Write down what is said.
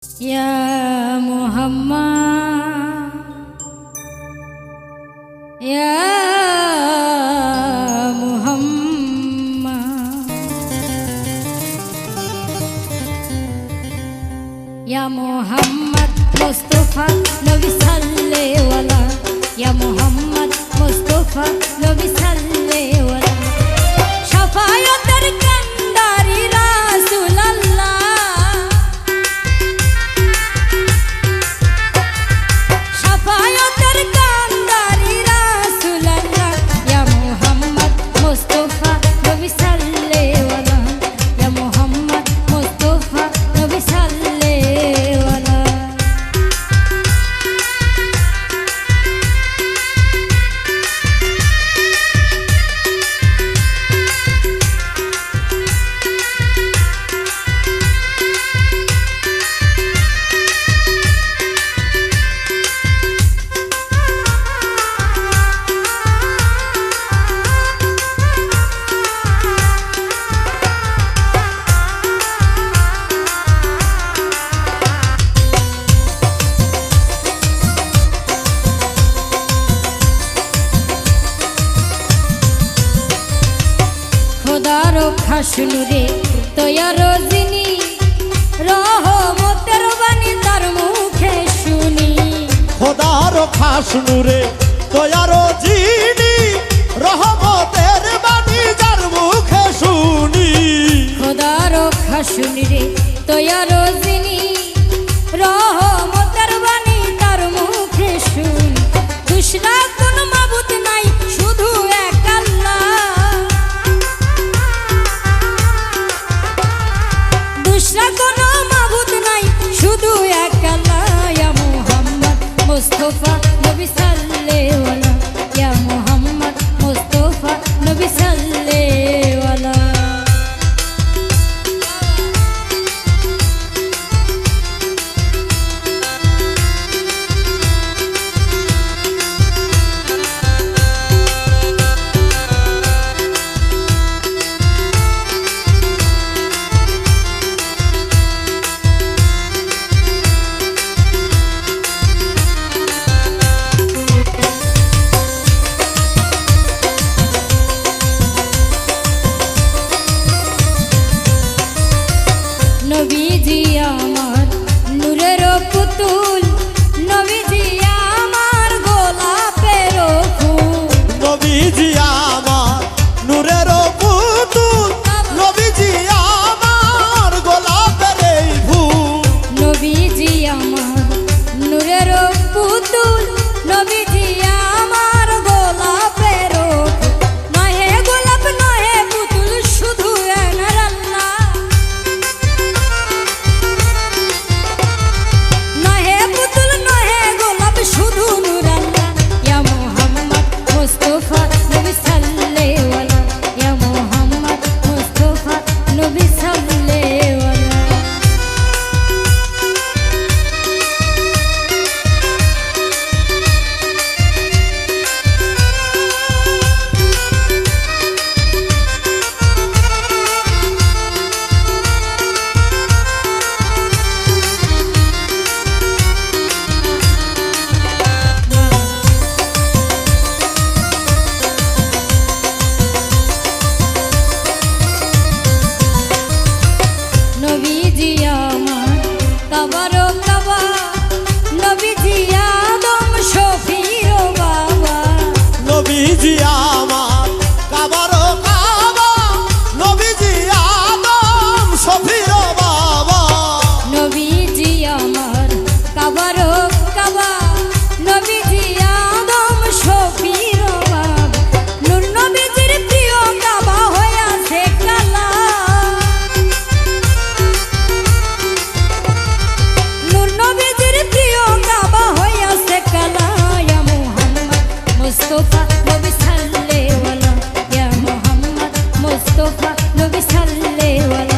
Ya Muhammad, Ya Muhammad, Ya Muhammad Mustafa Nabi Sallewala, Ya Muhammad Mustafa Nabi Sallewala, Shafayatar Kandari Rasulallah, Shafayatar Kandari Rasulallah, Ya Muhammad Mustafa Nabi Sallewala, Ya Muhammad Mustafa Nabi Sallewala. খাসনুরে তয়ারো যিনি রহমতের বাণী তার মুখে শুনি, খোদার খাসনুরে তয়ারো যিনি রহমতের বাণী যার মুখে শুনি, খোদার খাসনুরে তয়ারো যিনি রহমতের বাণী তার মুখে শুনি, দুসরা কোন মাবুদ নাই শুধু এক আল্লাহ, দুসরা কোন মাবুদ নাই শুধু এক আল্লাহ, ইয়া মুহাম্মদ মুস্তাফা নবী সাল্লেওয়ালা, ইয়া মুহাম্মদ মুস্তাফা নবী সাল্লেওয়ালা। নবীজি আমার নূরের পুতুল, নবীজি আমার গোলাপের ফুল, নবীজি আমার নূরের পুতুল, নবীজি আমার গোলাপের এই ফুল, নবীজি আমার নূরের পুতুল, নবীজি আমার গোলাপের ফুল, নহে গোলাপ নহে পুতুল শুধু এনার আল্লাহ, নহে পুতুল নহে গোলাপ শুধু নূর আল্লাহ, ইয়া মুহাম্মদ মুস্তাফা নবী সাল্লেওয়ালা, ইয়া মুহাম্মদ মুস্তাফা নবী সাল্লেওয়ালা। নবীজি আমার কাবারো কাবা, নবীজি আদম শফির বাবা, নবীজি আমার কাবারো কাবা, নবীজি আদম শফির বাবা, নবীজি আমার কাবারো কাবা, নবীজি আদম শফির বাবা, নূর নবীজির প্রিয় কাবা হইয়াছে কালা, নূর নবীজির প্রিয় কাবা হইয়াছে কালা, ইয়া মুহাম্মদ মুস্তাফা নবী সাল্লেওয়ালা, ইয়া মুহাম্মদ মুস্তাফা নবী সাল্লেওয়ালা।